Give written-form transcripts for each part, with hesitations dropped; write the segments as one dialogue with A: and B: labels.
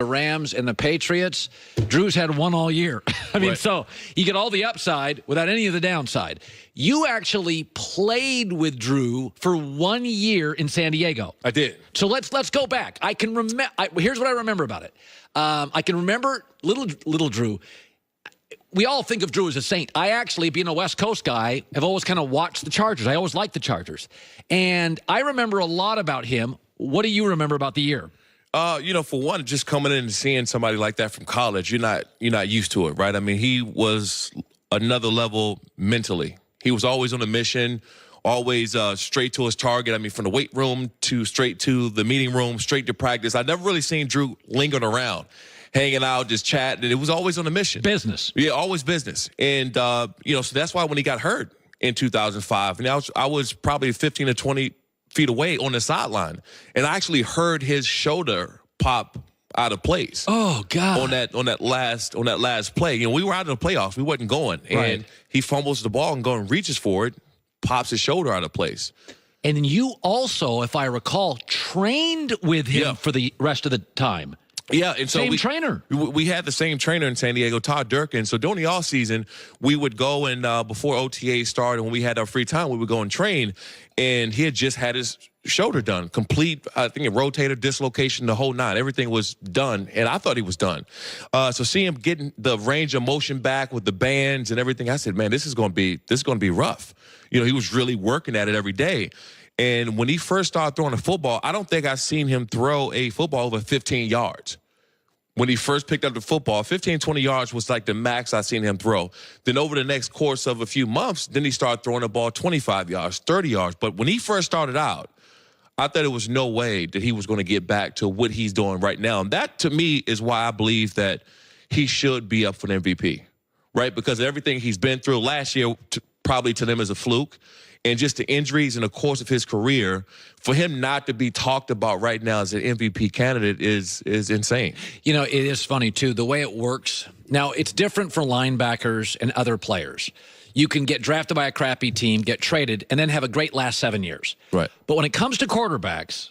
A: the Rams and the Patriots, Drew's had one all year. I mean, so you get all the upside without any of the downside. You actually played with Drew for 1 year in San Diego.
B: I did.
A: So let's go back. I can remember. Here's what I remember about it. I can remember little Drew. We all think of Drew as a saint. I actually, being a West Coast guy, have always kind of watched the Chargers. I always liked the Chargers. And I remember a lot about him. What do you remember about the year?
B: For one, just coming in and seeing somebody like that from college, you're not used to it, right? I mean, he was another level mentally. He was always on a mission, always straight to his target. I mean, from the weight room to straight to the meeting room, straight to practice. I've never really seen Drew lingering around, hanging out, just chatting. It was always on a mission.
A: Business.
B: Yeah, always business. And, so that's why when he got hurt in 2005, and I was probably 15 to 20 feet away on the sideline, and I actually heard his shoulder pop out of place.
A: Oh God!
B: On that last play, we were out in the playoffs. We wasn't going, and he fumbles the ball and reaches for it, pops his shoulder out of place.
A: And then you also, if I recall, trained with him for the rest of the time.
B: Yeah, and so
A: same trainer.
B: We had the same trainer in San Diego, Todd Durkin. So during the off season, we would go and before OTA started, when we had our free time, we would go and train. And he had just had his shoulder done, complete. I think a rotator dislocation, the whole nine. Everything was done, and I thought he was done. So seeing him getting the range of motion back with the bands and everything, I said, man, this is going to be rough. He was really working at it every day. And when he first started throwing the football, I don't think I've seen him throw a football over 15 yards. When he first picked up the football, 15, 20 yards was like the max I've seen him throw. Then over the next course of a few months, then he started throwing the ball 25 yards, 30 yards. But when he first started out, I thought there was no way that he was going to get back to what he's doing right now. And that, to me, is why I believe that he should be up for the MVP, right? Because everything he's been through last year, probably to them is a fluke. And just the injuries in the course of his career, for him not to be talked about right now as an MVP candidate is insane.
A: It is funny, too, the way it works. Now, it's different for linebackers and other players. You can get drafted by a crappy team, get traded, and then have a great last 7 years.
B: Right.
A: But when it comes to quarterbacks,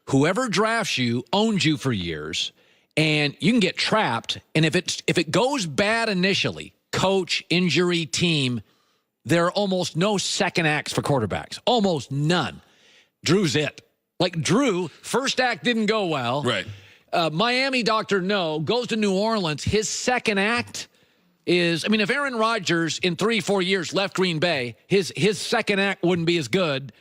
A: whoever drafts you owns you for years, and you can get trapped. And if it goes bad initially, coach, injury, team, there are almost no second acts for quarterbacks. Almost none. Drew's it. Like Drew, first act didn't go well.
B: Right.
A: Miami Dr. No goes to New Orleans. His second act is, if Aaron Rodgers in 3-4 years left Green Bay, his second act wouldn't be as good.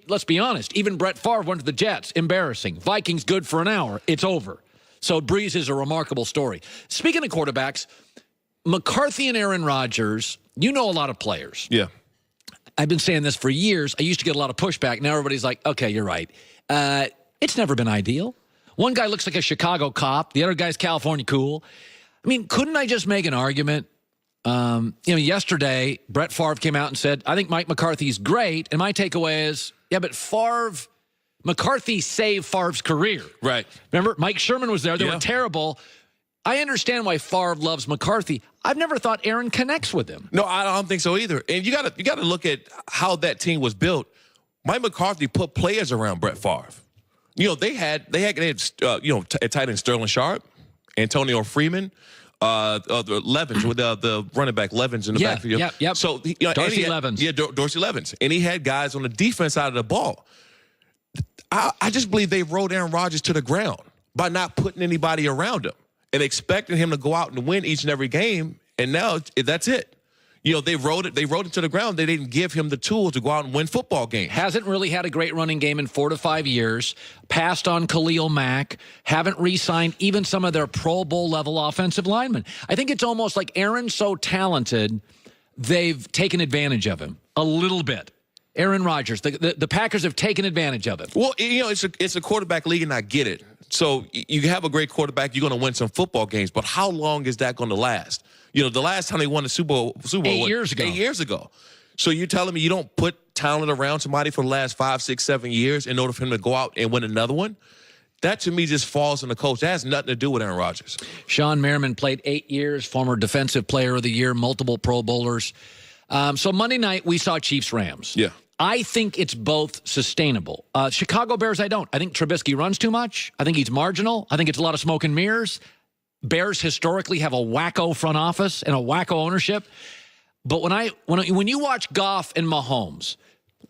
A: Let's be honest. Even Brett Favre went to the Jets. Embarrassing. Vikings good for an hour. It's over. So Brees is a remarkable story. Speaking of quarterbacks, McCarthy and Aaron Rodgers, a lot of players.
B: Yeah.
A: I've been saying this for years. I used to get a lot of pushback. Now everybody's like, okay, you're right. It's never been ideal. One guy looks like a Chicago cop. The other guy's California cool. Couldn't I just make an argument? Yesterday, Brett Favre came out and said, I think Mike McCarthy's great. And my takeaway is, yeah, but McCarthy saved Favre's career.
B: Right.
A: Remember, Mike Sherman was there. They were terrible. I understand why Favre loves McCarthy. I've never thought Aaron connects with him.
B: No, I don't think so either. And you got to look at how that team was built. Mike McCarthy put players around Brett Favre. They had at tight end Sterling Sharp, Antonio Freeman, the Levens with the running back Levens in the backfield.
A: Yep.
B: So
A: Dorsey Levens.
B: Yeah, Dorsey Levens, and he had guys on the defense side of the ball. I just believe they rode Aaron Rodgers to the ground by not putting anybody around him and expecting him to go out and win each and every game, and now that's it. They rode it to the ground. They didn't give him the tools to go out and win football games.
A: Hasn't really had a great running game in 4 to 5 years. Passed on Khalil Mack. Haven't re-signed even some of their Pro Bowl level offensive linemen. I think it's almost like Aaron's so talented, they've taken advantage of him a little bit. Aaron Rodgers, the Packers have taken advantage of it.
B: Well, it's a quarterback league, and I get it. So you have a great quarterback, you're going to win some football games, but how long is that going to last? The last time they won the Super Bowl
A: 8 years ago.
B: 8 years ago. So you're telling me you don't put talent around somebody for the last 5, 6, 7 years in order for him to go out and win another one? That, to me, just falls on the coach. That has nothing to do with Aaron Rodgers.
A: Shawne Merriman played 8 years, former Defensive Player of the Year, multiple Pro Bowlers. So Monday night, we saw Chiefs-Rams.
B: Yeah.
A: I think it's both sustainable. Chicago Bears, I don't. I think Trubisky runs too much. I think he's marginal. I think it's a lot of smoke and mirrors. Bears historically have a wacko front office and a wacko ownership. But when you watch Goff and Mahomes,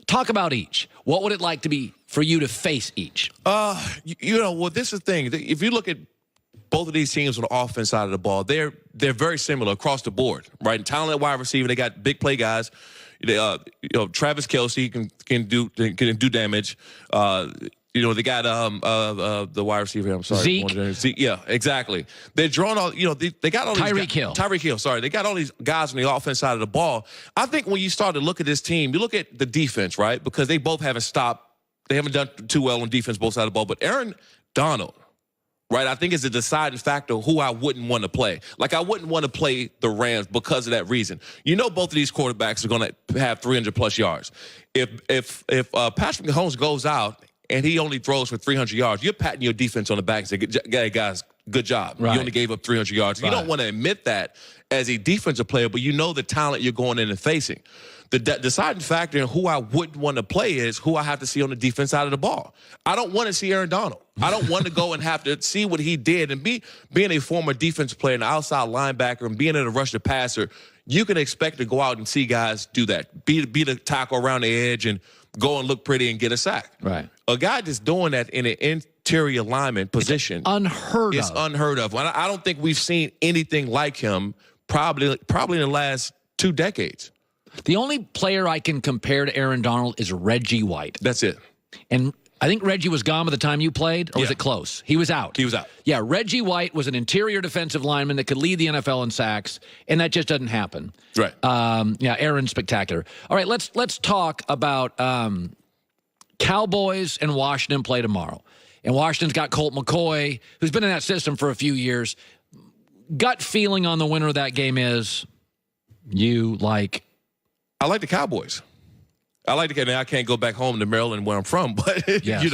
A: talk about each. What would it like to be for you to face each?
B: Well, this is the thing. If you look at both of these teams on the offense side of the ball, they're very similar across the board, right? And talented wide receiver, they got big play guys. Travis Kelce can do damage. They got the wide receiver. I'm sorry,
A: Zeke.
B: Yeah, exactly. They're drawing all. They got all
A: Tyreek Hill.
B: Tyreek Hill. Sorry, they got all these guys on the offense side of the ball. I think when you start to look at this team, you look at the defense, right? Because they both haven't stopped. They haven't done too well on defense, both sides of the ball. But Aaron Donald, right, I think is a deciding factor who I wouldn't want to play. Like, I wouldn't want to play the Rams because of that reason. Both of these quarterbacks are going to have 300-plus yards. If Patrick Mahomes goes out and he only throws for 300 yards, you're patting your defense on the back and say, guys, good job.
A: Right.
B: You only gave up 300 yards. Right. You don't want to admit that as a defensive player, but you know the talent you're going in and facing. The deciding factor in who I wouldn't want to play is who I have to see on the defense side of the ball. I don't want to see Aaron Donald. I don't want to go and have to see what he did. And being a former defensive player, an outside linebacker, and being in a rush the passer, you can expect to go out and see guys do that. Be the tackle around the edge and go and look pretty and get a sack.
A: Right.
B: A guy that's doing that in an interior lineman position.
A: It's unheard of.
B: It's unheard of. I don't think we've seen anything like him probably in the last 2 decades.
A: The only player I can compare to Aaron Donald is Reggie White.
B: That's it.
A: And I think Reggie was gone by the time you played, or was it close? He was out.
B: He was out.
A: Yeah, Reggie White was an interior defensive lineman that could lead the NFL in sacks, and that just doesn't happen.
B: Right.
A: Aaron's spectacular. All right, let's talk about Cowboys and Washington play tomorrow. And Washington's got Colt McCoy, who's been in that system for a few years. Gut feeling on the winner of that game is
B: I like the Cowboys. I can't go back home to Maryland where I'm from, but,
A: yes.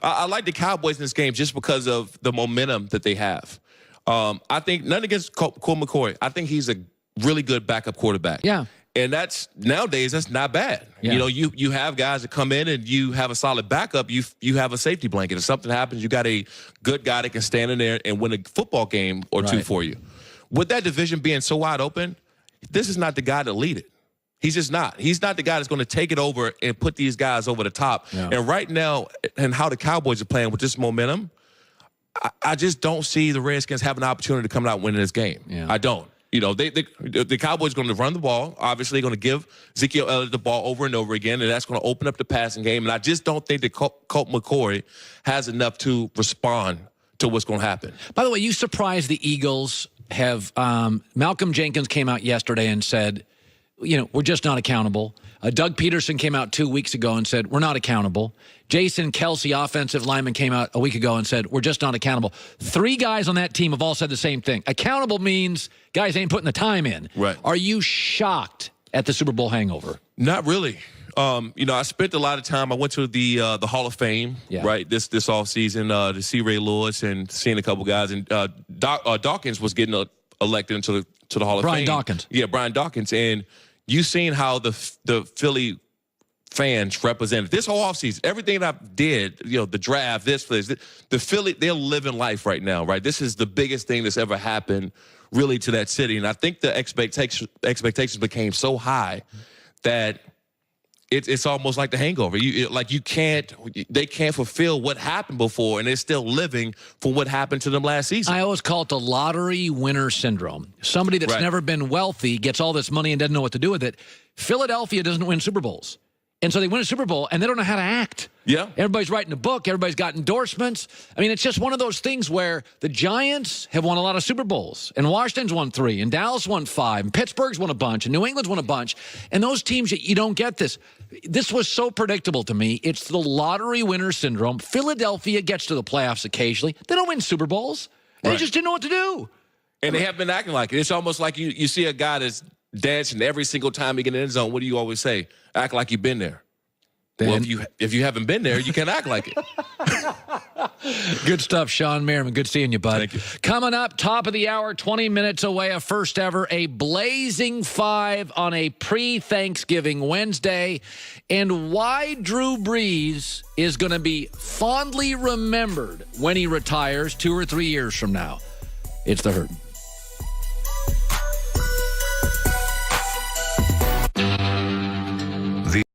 B: I like the Cowboys in this game just because of the momentum that they have. I think, nothing against Colt McCoy. I think he's a really good backup quarterback.
A: Yeah.
B: And nowadays, that's not bad.
A: Yeah.
B: You have guys that come in and you have a solid backup. You have a safety blanket. If something happens, you got a good guy that can stand in there and win a football game or two for you. With that division being so wide open, this is not the guy to lead it. He's just not. He's not the guy that's going to take it over and put these guys over the top. Yeah. And right now, and how the Cowboys are playing with this momentum, I just don't see the Redskins have an opportunity to come out winning this game. Yeah. I don't. The Cowboys are going to run the ball. Obviously, going to give Ezekiel Elliott the ball over and over again, and that's going to open up the passing game. And I just don't think that Colt McCoy has enough to respond to what's going to happen.
A: By the way, you surprised the Eagles have Malcolm Jenkins came out yesterday and said, we're just not accountable. Doug Peterson came out 2 weeks ago and said, we're not accountable. Jason Kelsey, offensive lineman, came out a week ago and said, we're just not accountable. 3 guys on that team have all said the same thing. Accountable means guys ain't putting the time in.
B: Right.
A: Are you shocked at the Super Bowl hangover?
B: Not really. I spent a lot of time. I went to the Hall of Fame, right, this offseason to see Ray Lewis and seeing a couple guys. And Dawkins was getting elected into the Hall of Fame.
A: Brian Dawkins.
B: Yeah, Brian Dawkins. And you seen how the Philly fans represented this whole offseason. Everything I did, the draft, the Philly, they're living life right now, right? This is the biggest thing that's ever happened really to that city. And I think the expectations became so high that it's almost like the hangover. They can't fulfill what happened before, and they're still living for what happened to them last season.
A: I always call it the lottery winner syndrome. Somebody that's never been wealthy gets all this money and doesn't know what to do with it. Philadelphia doesn't win Super Bowls. And so they win a Super Bowl, and they don't know how to act.
B: Yeah.
A: Everybody's writing a book. Everybody's got endorsements. I mean, it's just one of those things where the Giants have won a lot of Super Bowls, and Washington's won 3, and Dallas won 5, and Pittsburgh's won a bunch, and New England's won a bunch. And those teams, you don't get this. This was so predictable to me. It's the lottery winner syndrome. Philadelphia gets to the playoffs occasionally. They don't win Super Bowls. They just didn't know what to do.
B: And they have been acting like it. It's almost like you see a guy that's dancing every single time he get in the end zone. What do you always say? Act like you've been there. Well, if you haven't been there, you can't act like it.
A: Good stuff, Shawne Merriman. Good seeing you, bud.
B: Thank you.
A: Coming up, top of the hour, 20 minutes away, a first ever, a blazing 5 on a pre-Thanksgiving Wednesday, and why Drew Brees is going to be fondly remembered when he retires 2 or 3 years from now. It's The Herd.